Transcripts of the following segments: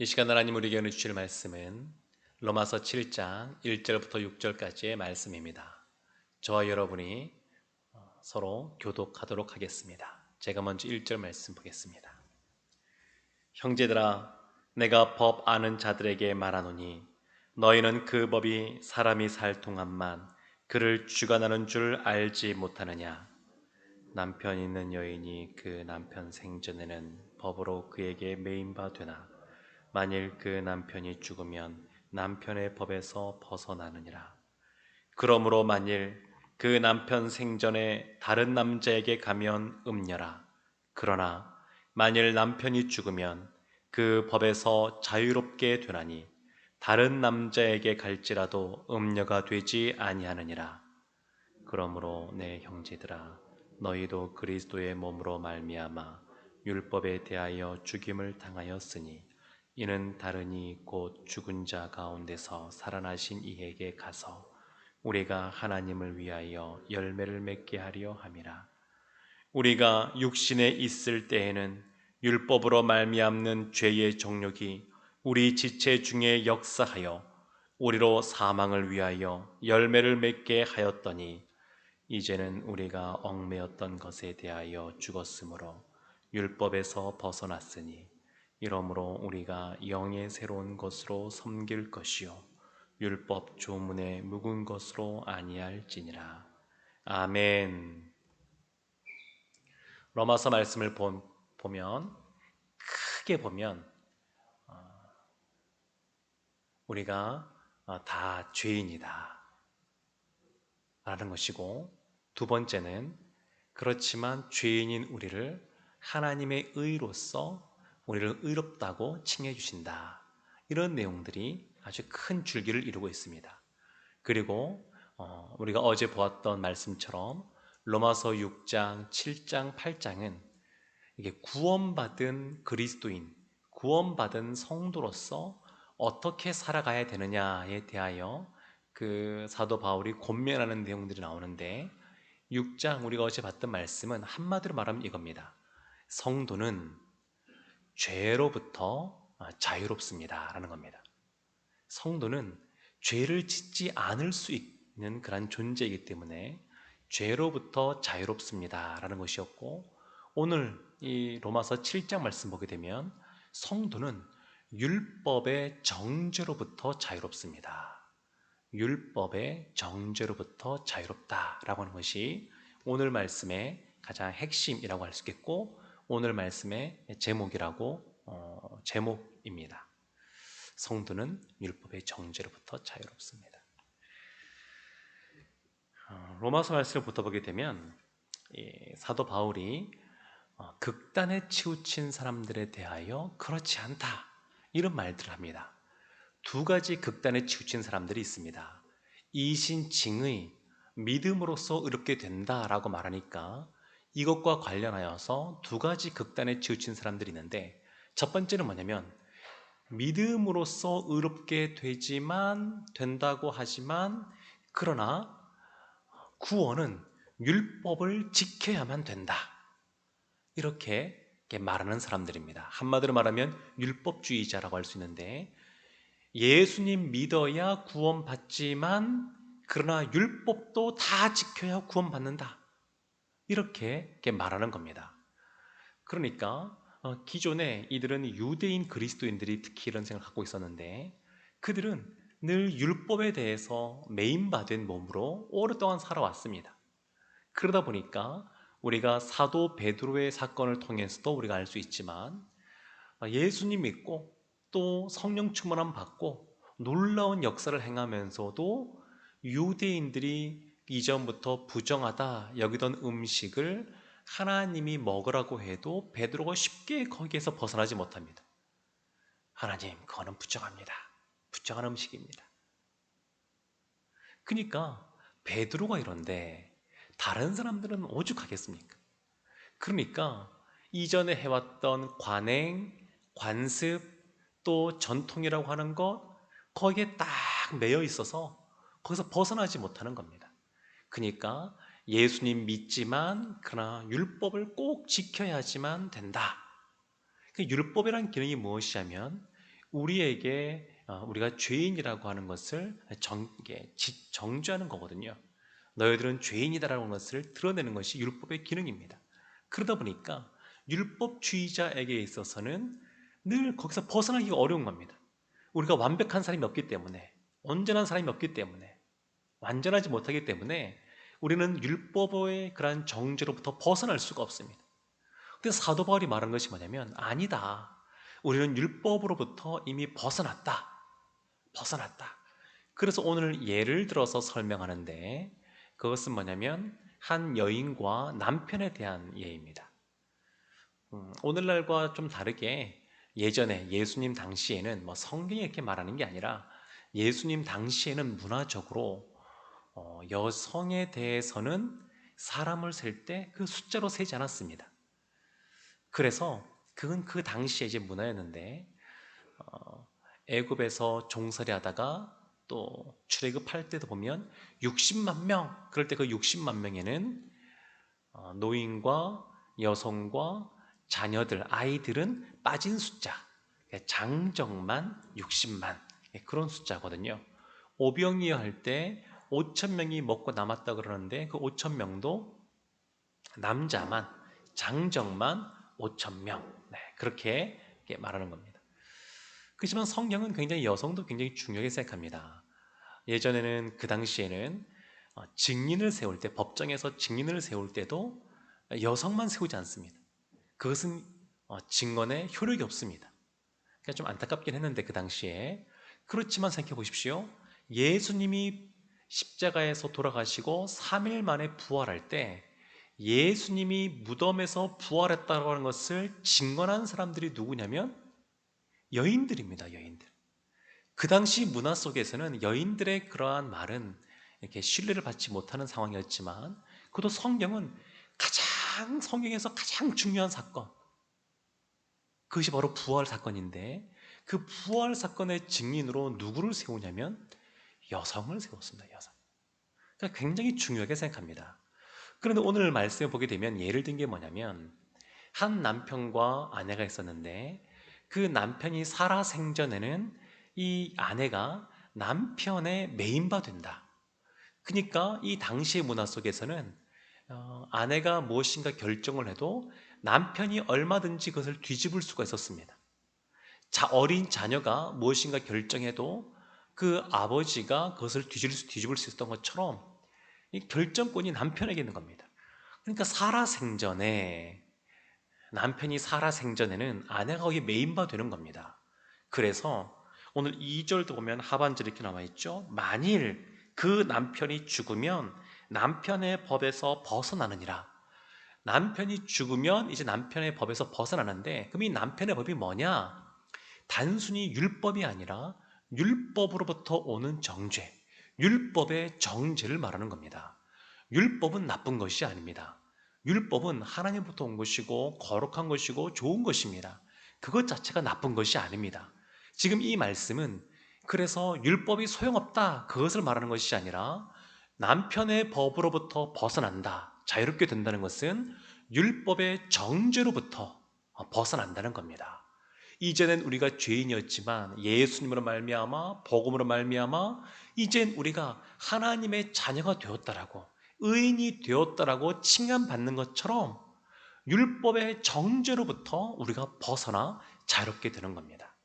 이 시간 하나님 우리에게 은혜 주실 말씀은 로마서 7장 1절부터 6절까지의 말씀입니다. 저와 여러분이 서로 교독하도록 하겠습니다. 제가 먼저 1절 말씀 보겠습니다. 형제들아, 내가 법 아는 자들에게 말하노니 너희는 그 법이 사람이 살 동안만 그를 주관하는 줄 알지 못하느냐. 남편 있는 여인이 그 남편 생전에는 법으로 그에게 매인 바 되나 만일 그 남편이 죽으면 남편의 법에서 벗어나느니라. 그러므로 만일 그 남편 생전에 다른 남자에게 가면 음녀라. 그러나 만일 남편이 죽으면 그 법에서 자유롭게 되나니 다른 남자에게 갈지라도 음녀가 되지 아니하느니라. 그러므로 내 형제들아, 너희도 그리스도의 몸으로 말미암아 율법에 대하여 죽임을 당하였으니 이는 다르니 곧 죽은 자 가운데서 살아나신 이에게 가서 우리가 하나님을 위하여 열매를 맺게 하려 함이라. 우리가 육신에 있을 때에는 율법으로 말미암는 죄의 정욕이 우리 지체 중에 역사하여 우리로 사망을 위하여 열매를 맺게 하였더니 이제는 우리가 얽매였던 것에 대하여 죽었으므로 율법에서 벗어났으니 이러므로 우리가 영의 새로운 것으로 섬길 것이요 율법 조문에 묵은 것으로 아니할지니라. 아멘. 로마서 말씀을 보면 크게 보면 우리가 다 죄인이다 라는 것이고, 두 번째는 그렇지만 죄인인 우리를 하나님의 의로서 우리를 의롭다고 칭해 주신다, 이런 내용들이 아주 큰 줄기를 이루고 있습니다. 그리고 우리가 어제 보았던 말씀처럼 로마서 6장, 7장, 8장은 이게 구원받은 그리스도인, 구원받은 성도로서 어떻게 살아가야 되느냐에 대하여 그 사도 바울이 권면하는 내용들이 나오는데, 6장 우리가 어제 봤던 말씀은 한마디로 말하면 이겁니다. 성도는 죄로부터 자유롭습니다 라는 겁니다. 성도는 죄를 짓지 않을 수 있는 그런 존재이기 때문에 죄로부터 자유롭습니다 라는 것이었고, 오늘 이 로마서 7장 말씀 보게 되면 성도는 율법의 정죄로부터 자유롭습니다. 율법의 정죄로부터 자유롭다라고 하는 것이 오늘 말씀의 가장 핵심이라고 할 수 있겠고, 오늘 말씀의 제목입니다. 성도는 율법의 정죄로부터 자유롭습니다. 로마서 말씀을 붙어보게 되면 사도 바울이 극단에 치우친 사람들에 대하여 그렇지 않다, 이런 말들을 합니다. 두 가지 극단에 치우친 사람들이 있습니다. 이신칭의 믿음으로써 의롭게 된다라고 말하니까 이것과 관련하여서 두 가지 극단에 치우친 사람들이 있는데, 첫 번째는 뭐냐면 믿음으로써 의롭게 된다고 하지만 그러나 구원은 율법을 지켜야만 된다, 이렇게 말하는 사람들입니다. 한마디로 말하면 율법주의자라고 할 수 있는데, 예수님 믿어야 구원받지만 그러나 율법도 다 지켜야 구원받는다, 이렇게 말하는 겁니다. 그러니까 기존에 이들은 유대인 그리스도인들이 특히 이런 생각을 갖고 있었는데, 그들은 늘 율법에 대해서 매인받은 몸으로 오랫동안 살아왔습니다. 그러다 보니까 우리가 사도 베드로의 사건을 통해서도 우리가 알 수 있지만, 예수님 믿고 또 성령 충만함 받고 놀라운 역사를 행하면서도 유대인들이 이전부터 부정하다 여기던 음식을 하나님이 먹으라고 해도 베드로가 쉽게 거기에서 벗어나지 못합니다. 하나님, 그거는 부정합니다. 부정한 음식입니다. 그러니까 베드로가 이런데 다른 사람들은 오죽하겠습니까? 그러니까 이전에 해왔던 관행, 관습, 또 전통이라고 하는 것, 거기에 딱 매여 있어서 거기서 벗어나지 못하는 겁니다. 그러니까 예수님 믿지만 그러나 율법을 꼭 지켜야지만 된다. 그 율법이란 기능이 무엇이냐면 우리에게 우리가 죄인이라고 하는 것을 정죄하는 거거든요. 너희들은 죄인이다라는 것을 드러내는 것이 율법의 기능입니다. 그러다 보니까 율법주의자에게 있어서는 늘 거기서 벗어나기가 어려운 겁니다. 우리가 완벽한 사람이 없기 때문에, 온전한 사람이 없기 때문에, 완전하지 못하기 때문에 우리는 율법의 그러한 정죄로부터 벗어날 수가 없습니다. 근데 사도 바울이 말한 것이 뭐냐면, 아니다. 우리는 율법으로부터 이미 벗어났다. 벗어났다. 그래서 오늘 예를 들어서 설명하는데, 그것은 뭐냐면 한 여인과 남편에 대한 예입니다. 오늘날과 좀 다르게 예전에 예수님 당시에는 뭐 성경이 이렇게 말하는 게 아니라 예수님 당시에는 문화적으로 여성에 대해서는 사람을 셀 때 그 숫자로 세지 않았습니다. 그래서 그건 그 당시에 이제 문화였는데 애굽에서 종살이 하다가 또 출애굽할 때도 보면 60만 명, 그럴 때 그 60만 명에는 노인과 여성과 자녀들, 아이들은 빠진 숫자, 장정만 60만, 그런 숫자거든요. 오병이어 할 때 5천 명이 먹고 남았다 그러는데 그 5천 명도 남자만, 장정만 5천 명, 그렇게 말하는 겁니다. 그렇지만 성경은 굉장히 여성도 굉장히 중요하게 생각합니다. 예전에는 그 당시에는 증인을 세울 때, 법정에서 증인을 세울 때도 여성만 세우지 않습니다. 그것은 증언에 효력이 없습니다. 그러니까 좀 안타깝긴 했는데 그 당시에. 그렇지만 생각해 보십시오. 예수님이 십자가에서 돌아가시고 3일 만에 부활할 때 예수님이 무덤에서 부활했다고 하는 것을 증언한 사람들이 누구냐면 여인들입니다. 여인들. 그 당시 문화 속에서는 여인들의 그러한 말은 이렇게 신뢰를 받지 못하는 상황이었지만, 그것도 성경에서 가장 중요한 사건, 그것이 바로 부활 사건인데, 그 부활 사건의 증인으로 누구를 세우냐면 여성을 세웠습니다. 여성. 그러니까 굉장히 중요하게 생각합니다. 그런데 오늘 말씀을 보게 되면 예를 든 게 뭐냐면, 한 남편과 아내가 있었는데 그 남편이 살아생전에는 이 아내가 남편의 메인바 된다. 그러니까 이 당시의 문화 속에서는 아내가 무엇인가 결정을 해도 남편이 얼마든지 그것을 뒤집을 수가 있었습니다. 어린 자녀가 무엇인가 결정해도 그 아버지가 그것을 뒤집을 수 있었던 것처럼 이 결정권이 남편에게 있는 겁니다. 그러니까 남편이 살아생전에는 아내가 거기 메인바 되는 겁니다. 그래서 오늘 2절도 보면 하반절에 이렇게 나와 있죠. 만일 그 남편이 죽으면 남편의 법에서 벗어나느니라. 남편이 죽으면 이제 남편의 법에서 벗어나는데, 그럼 이 남편의 법이 뭐냐? 단순히 율법이 아니라 율법으로부터 오는 정죄, 율법의 정죄를 말하는 겁니다. 율법은 나쁜 것이 아닙니다. 율법은 하나님부터 온 것이고 거룩한 것이고 좋은 것입니다. 그것 자체가 나쁜 것이 아닙니다. 지금 이 말씀은 그래서 율법이 소용없다, 그것을 말하는 것이 아니라 남편의 법으로부터 벗어난다, 자유롭게 된다는 것은 율법의 정죄로부터 벗어난다는 겁니다. 이제는 우리가 죄인이었지만 예수님으로 말미암아 복음으로 말미암아 이젠 우리가 하나님의 자녀가 되었다라고, 의인이 되었다라고 칭함받는 것처럼 율법의 정죄로부터 우리가 벗어나 자유롭게 되는 겁니다.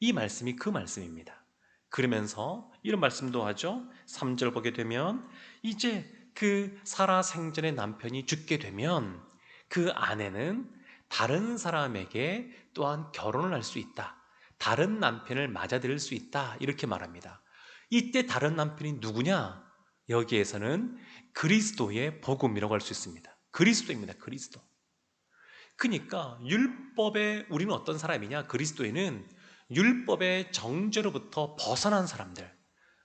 이 말씀이 그 말씀입니다. 그러면서 이런 말씀도 하죠. 3절 보게 되면 이제 그 살아생전의 남편이 죽게 되면 그 아내는 다른 사람에게 또한 결혼을 할 수 있다. 다른 남편을 맞아들일 수 있다. 이렇게 말합니다. 이때 다른 남편이 누구냐? 여기에서는 그리스도의 복음이라고 할 수 있습니다. 그리스도입니다. 그리스도. 그러니까 율법에 우리는 어떤 사람이냐? 그리스도인은 율법의 정죄로부터 벗어난 사람들,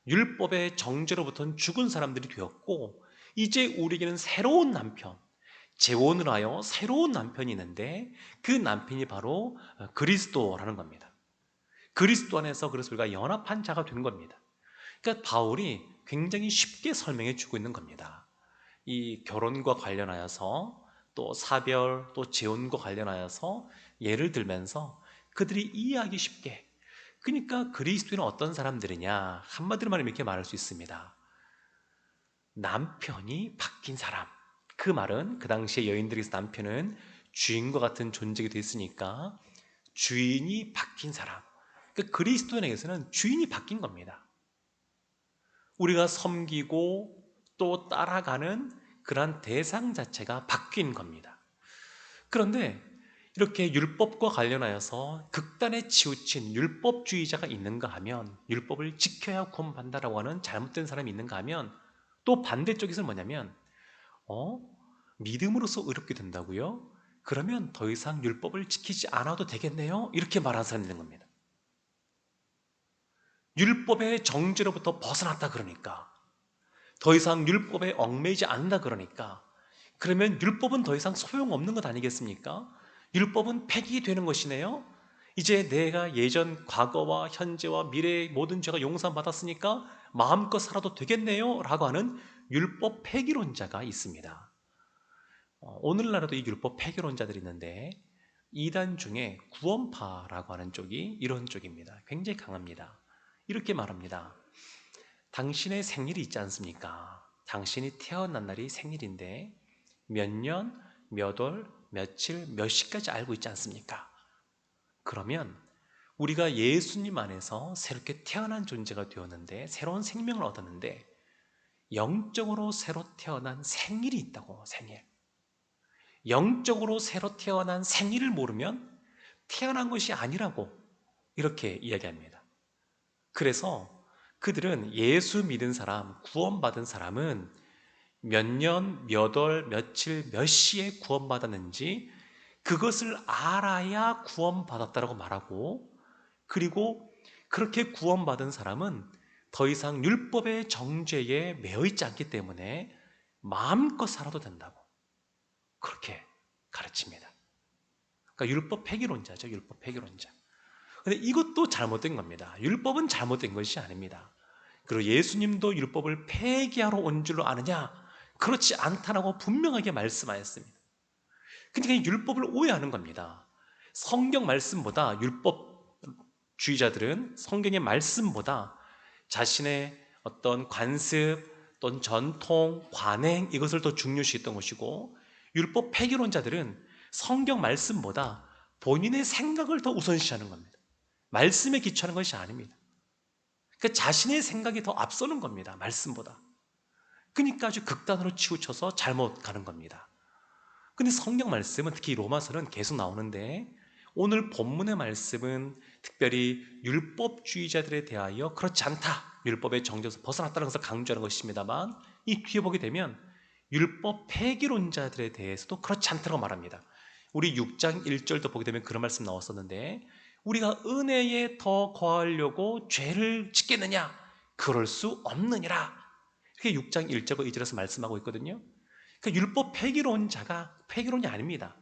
율법의 정죄로부터는 죽은 사람들이 되었고, 이제 우리에게는 새로운 남편, 재혼을 하여 새로운 남편이 있는데 그 남편이 바로 그리스도라는 겁니다. 그리스도 안에서 그래서 우리가 연합한 자가 된 겁니다. 그러니까 바울이 굉장히 쉽게 설명해 주고 있는 겁니다. 이 결혼과 관련하여서 또 사별 또 재혼과 관련하여서 예를 들면서 그들이 이해하기 쉽게, 그러니까 그리스도인은 어떤 사람들이냐? 한마디로 말하면 이렇게 말할 수 있습니다. 남편이 바뀐 사람. 그 말은 그 당시에 여인들에게서 남편은 주인과 같은 존재가 됐으니까 주인이 바뀐 사람. 그러니까 그리스도인에게서는 주인이 바뀐 겁니다. 우리가 섬기고 또 따라가는 그러한 대상 자체가 바뀐 겁니다. 그런데 이렇게 율법과 관련하여서 극단에 치우친 율법주의자가 있는가 하면, 율법을 지켜야 구원받는다라고 하는 잘못된 사람이 있는가 하면, 또 반대쪽에서는 뭐냐면 어? 믿음으로써 의롭게 된다고요? 그러면 더 이상 율법을 지키지 않아도 되겠네요? 이렇게 말하는 사람이 있는 겁니다. 율법의 정죄로부터 벗어났다 그러니까, 더 이상 율법에 얽매이지 않는다 그러니까, 그러면 율법은 더 이상 소용없는 것 아니겠습니까? 율법은 폐기되는 것이네요. 이제 내가 예전 과거와 현재와 미래의 모든 죄가 용서받았으니까 마음껏 살아도 되겠네요 라고 하는 율법 폐기론자가 있습니다. 오늘날에도 이 율법 폐기론자들이 있는데, 이단 중에 구원파라고 하는 쪽이 이런 쪽입니다. 굉장히 강합니다. 이렇게 말합니다. 당신의 생일이 있지 않습니까? 당신이 태어난 날이 생일인데 몇 년, 몇 월, 며칠, 몇 시까지 알고 있지 않습니까? 그러면 우리가 예수님 안에서 새롭게 태어난 존재가 되었는데, 새로운 생명을 얻었는데, 영적으로 새로 태어난 생일이 있다고. 생일. 영적으로 새로 태어난 생일을 모르면 태어난 것이 아니라고 이렇게 이야기합니다. 그래서 그들은 예수 믿은 사람, 구원받은 사람은 몇 년, 몇 월, 며칠, 몇 시에 구원받았는지 그것을 알아야 구원받았다라고 말하고, 그리고 그렇게 구원받은 사람은 더 이상 율법의 정죄에 매여 있지 않기 때문에 마음껏 살아도 된다고 그렇게 가르칩니다. 그러니까 율법 폐기론자죠. 율법 폐기론자. 근데 이것도 잘못된 겁니다. 율법은 잘못된 것이 아닙니다. 그리고 예수님도 율법을 폐기하러 온 줄로 아느냐? 그렇지 않다라고 분명하게 말씀하였습니다. 그러니까 율법을 오해하는 겁니다. 성경 말씀보다, 율법주의자들은 성경의 말씀보다 자신의 어떤 관습 또는 전통, 관행, 이것을 더 중요시했던 것이고, 율법 폐기론자들은 성경 말씀보다 본인의 생각을 더 우선시하는 겁니다. 말씀에 기초하는 것이 아닙니다. 그러니까 자신의 생각이 더 앞서는 겁니다. 말씀보다. 그러니까 아주 극단으로 치우쳐서 잘못 가는 겁니다. 근데 성경 말씀은, 특히 로마서는 계속 나오는데, 오늘 본문의 말씀은 특별히 율법주의자들에 대하여 그렇지 않다, 율법의 정죄에서 벗어났다는 것을 강조하는 것입니다만, 이 뒤에 보게 되면 율법 폐기론자들에 대해서도 그렇지 않다고 말합니다. 우리 6장 1절도 보게 되면 그런 말씀 나왔었는데, 우리가 은혜에 더 거하려고 죄를 짓겠느냐? 그럴 수 없느니라. 이렇게 6장 1절과 2절에서 말씀하고 있거든요. 그러니까 율법 폐기론자가 폐기론이 아닙니다.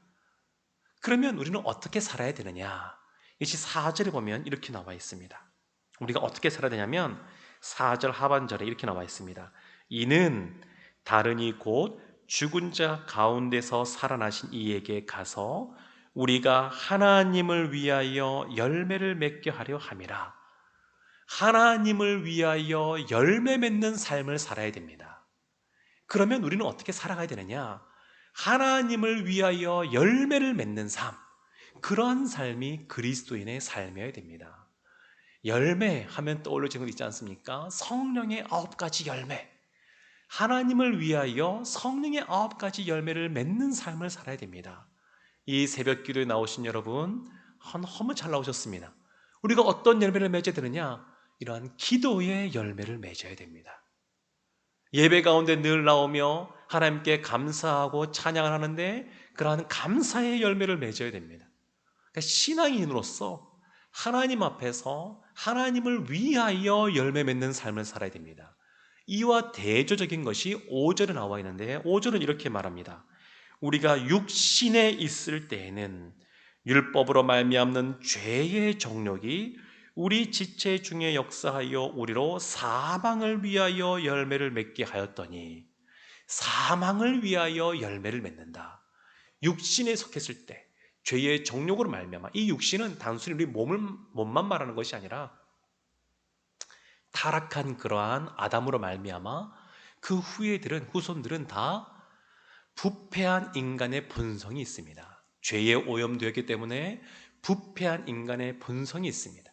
그러면 우리는 어떻게 살아야 되느냐? 이것이 4절에 보면 이렇게 나와 있습니다. 우리가 어떻게 살아야 되냐면 4절 하반절에 이렇게 나와 있습니다. 이는 다른이 곧 죽은 자 가운데서 살아나신 이에게 가서 우리가 하나님을 위하여 열매를 맺게 하려 함이라. 하나님을 위하여 열매 맺는 삶을 살아야 됩니다. 그러면 우리는 어떻게 살아가야 되느냐? 하나님을 위하여 열매를 맺는 삶, 그러한 삶이 그리스도인의 삶이어야 됩니다. 열매 하면 떠올려지는 것 있지 않습니까? 성령의 9가지 열매. 하나님을 위하여 성령의 9가지 열매를 맺는 삶을 살아야 됩니다. 이 새벽 기도에 나오신 여러분, 너무 잘 나오셨습니다. 우리가 어떤 열매를 맺어야 되느냐? 이러한 기도의 열매를 맺어야 됩니다. 예배 가운데 늘 나오며 하나님께 감사하고 찬양을 하는데 그러한 감사의 열매를 맺어야 됩니다. 그러니까 신앙인으로서 하나님 앞에서 하나님을 위하여 열매 맺는 삶을 살아야 됩니다. 이와 대조적인 것이 5절에 나와 있는데, 5절은 이렇게 말합니다. 우리가 육신에 있을 때에는 율법으로 말미암는 죄의 정욕이 우리 지체 중에 역사하여 우리로 사망을 위하여 열매를 맺게 하였더니, 사망을 위하여 열매를 맺는다. 육신에 속했을 때, 죄의 정욕으로 말미암아. 이 육신은 단순히 우리 몸만 말하는 것이 아니라 타락한 그러한 아담으로 말미암아 그 후손들은 다 부패한 인간의 본성이 있습니다. 죄에 오염되었기 때문에 부패한 인간의 본성이 있습니다.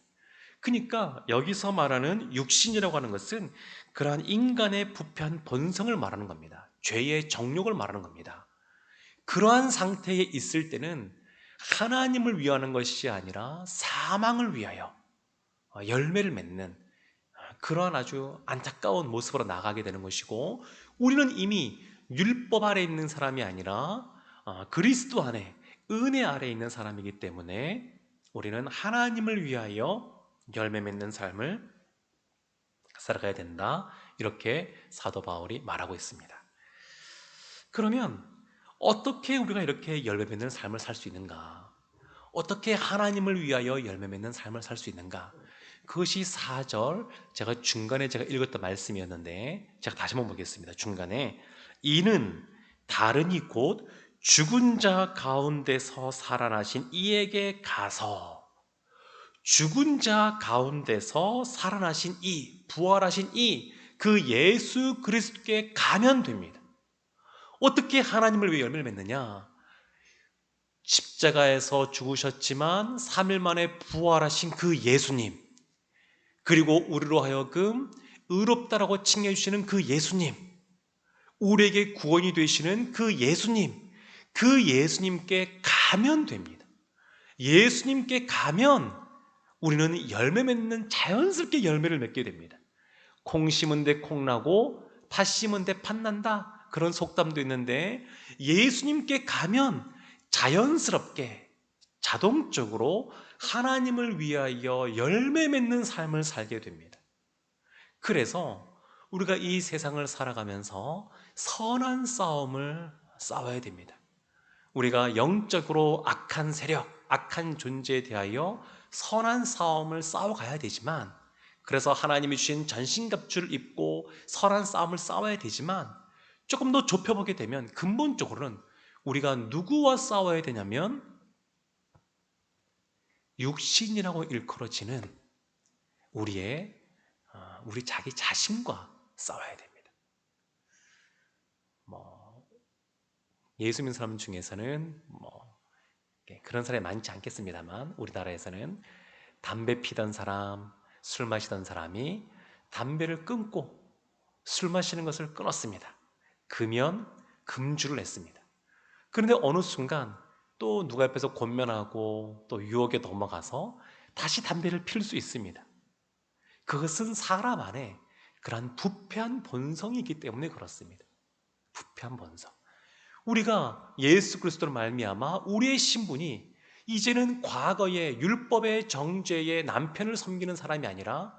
그러니까 여기서 말하는 육신이라고 하는 것은 그러한 인간의 부패한 본성을 말하는 겁니다. 죄의 정욕을 말하는 겁니다. 그러한 상태에 있을 때는 하나님을 위하는 것이 아니라 사망을 위하여 열매를 맺는 그러한 아주 안타까운 모습으로 나가게 되는 것이고, 우리는 이미 율법 아래 있는 사람이 아니라 그리스도 안에 은혜 아래 있는 사람이기 때문에 우리는 하나님을 위하여 열매 맺는 삶을 살아가야 된다, 이렇게 사도 바울이 말하고 있습니다. 그러면 어떻게 우리가 이렇게 열매 맺는 삶을 살 수 있는가? 어떻게 하나님을 위하여 열매 맺는 삶을 살 수 있는가? 그것이 4절 중간에 읽었던 말씀이었는데 제가 다시 한번 보겠습니다. 중간에 이는 다른이 곧 죽은 자 가운데서 살아나신 이에게 가서, 죽은 자 가운데서 살아나신 부활하신 그 예수 그리스도께 가면 됩니다. 어떻게 하나님을 위해 열매를 맺느냐? 십자가에서 죽으셨지만 3일 만에 부활하신 그 예수님, 그리고 우리로 하여금 의롭다라고 칭해 주시는 그 예수님, 우리에게 구원이 되시는 그 예수님께 가면 됩니다. 예수님께 가면 우리는 열매 맺는, 자연스럽게 열매를 맺게 됩니다. 콩 심은 데 콩 나고 팥 심은 데 팥 난다, 그런 속담도 있는데, 예수님께 가면 자연스럽게 자동적으로 하나님을 위하여 열매 맺는 삶을 살게 됩니다. 그래서 우리가 이 세상을 살아가면서 선한 싸움을 싸워야 됩니다. 우리가 영적으로 악한 세력, 악한 존재에 대하여 선한 싸움을 싸워가야 되지만, 그래서 하나님이 주신 전신갑주를 입고 선한 싸움을 싸워야 되지만, 조금 더 좁혀보게 되면 근본적으로는 우리가 누구와 싸워야 되냐면 육신이라고 일컬어지는 우리 자기 자신과 싸워야 됩니다. 예수 믿는 사람 중에서는 그런 사람이 많지 않겠습니다만, 우리나라에서는 담배 피던 사람, 술 마시던 사람이 담배를 끊고 술 마시는 것을 끊었습니다. 금주를 했습니다. 그런데 어느 순간 또 누가 옆에서 권면하고 또 유혹에 넘어가서 다시 담배를 필 수 있습니다. 그것은 사람 안에 그러한 부패한 본성이 있기 때문에 그렇습니다. 부패한 본성. 우리가 예수 그리스도로 말미암아 우리의 신분이 이제는 과거의 율법의 정죄의 남편을 섬기는 사람이 아니라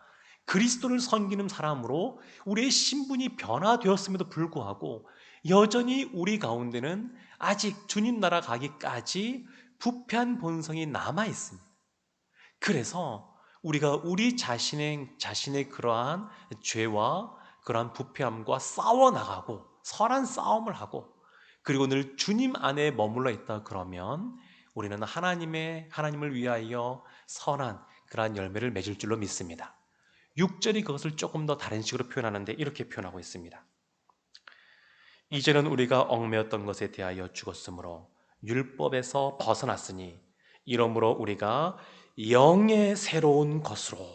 그리스도를 섬기는 사람으로 우리의 신분이 변화되었음에도 불구하고 여전히 우리 가운데는 아직 주님 나라 가기까지 부패한 본성이 남아 있습니다. 그래서 우리가 우리 자신의 그러한 죄와 그러한 부패함과 싸워나가고 선한 싸움을 하고, 그리고 늘 주님 안에 머물러 있다 그러면 우리는 하나님을 위하여 선한 그러한 열매를 맺을 줄로 믿습니다. 6절이 그것을 조금 더 다른 식으로 표현하는데 이렇게 표현하고 있습니다. 이제는 우리가 얽매였던 것에 대하여 죽었으므로 율법에서 벗어났으니 이러므로 우리가 영의 새로운 것으로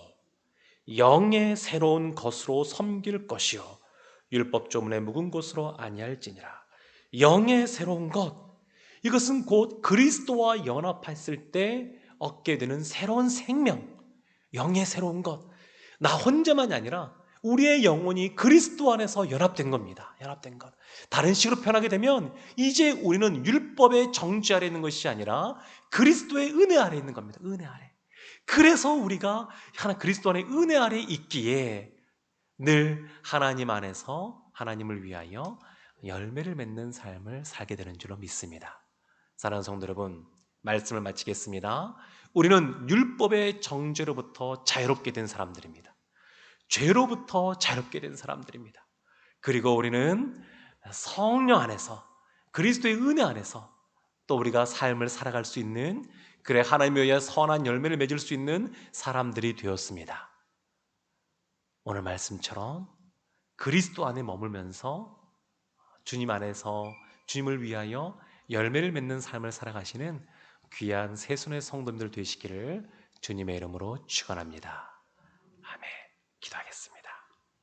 섬길 것이요 율법 조문에 묵은 것으로 아니할지니라. 영의 새로운 것, 이것은 곧 그리스도와 연합했을 때 얻게 되는 새로운 생명, 영의 새로운 것. 나 혼자만이 아니라 우리의 영혼이 그리스도 안에서 연합된 겁니다. 연합된 것. 다른 식으로 표현하게 되면 이제 우리는 율법의 정죄 아래 있는 것이 아니라 그리스도의 은혜 아래 있는 겁니다. 은혜 아래. 그래서 우리가 그리스도 안에 은혜 아래 있기에 늘 하나님 안에서 하나님을 위하여 열매를 맺는 삶을 살게 되는 줄로 믿습니다. 사랑하는 성도 여러분, 말씀을 마치겠습니다. 우리는 율법의 정죄로부터 자유롭게 된 사람들입니다. 죄로부터 자유롭게 된 사람들입니다. 그리고 우리는 성령 안에서, 그리스도의 은혜 안에서 또 우리가 삶을 살아갈 수 있는, 그래 하나님에 의해 선한 열매를 맺을 수 있는 사람들이 되었습니다. 오늘 말씀처럼 그리스도 안에 머물면서 주님 안에서 주님을 위하여 열매를 맺는 삶을 살아가시는 귀한 새순의 성도님들 되시기를 주님의 이름으로 축원합니다. 아멘. 기도하겠습니다.